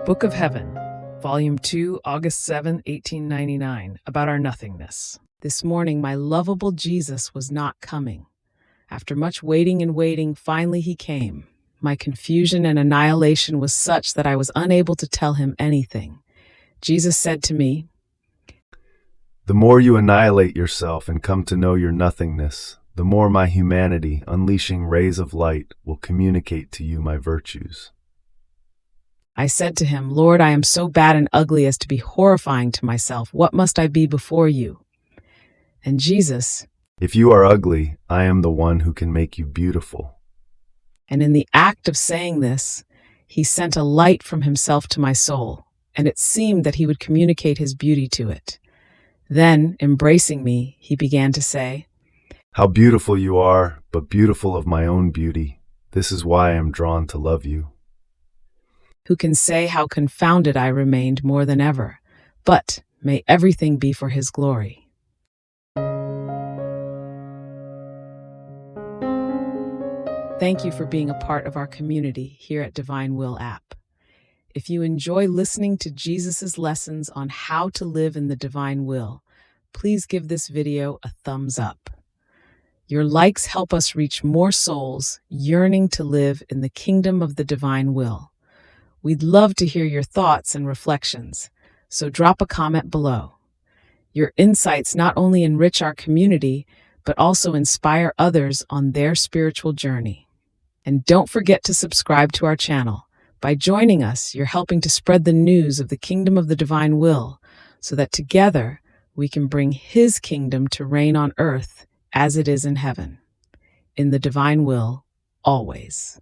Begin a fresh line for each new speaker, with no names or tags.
Book of Heaven, Volume 2, August 7, 1899, about our nothingness. This morning, my lovable Jesus was not coming. After much waiting and waiting, finally he came. My confusion and annihilation was such that I was unable to tell him anything. Jesus said to me,
"The more you annihilate yourself and come to know your nothingness, the more my humanity, unleashing rays of light, will communicate to you my virtues."
I said to him, Lord, I am so bad and ugly as to be horrifying to myself. What must I be before you? And Jesus,
"If you are ugly, I am the one who can make you beautiful."
and in the act of saying this, he sent a light from himself to my soul, and it seemed that he would communicate his beauty to it. Then, embracing me, he began to say,
"How beautiful you are, but beautiful of my own beauty. This is why I am drawn to love you."
Who can say how confounded I remained more than ever? But may everything be for his glory. Thank you for being a part of our community here at Divine Will app. If you enjoy listening to Jesus's lessons on how to live in the divine will, please give this video a thumbs up. Your likes help us reach more souls yearning to live in the kingdom of the divine will. We'd love to hear your thoughts and reflections, so drop a comment below. Your insights not only enrich our community, but also inspire others on their spiritual journey. And don't forget to subscribe to our channel. By joining us, you're helping to spread the news of the kingdom of the divine will, so that together we can bring his kingdom to reign on earth as it is in heaven. In the divine will, always.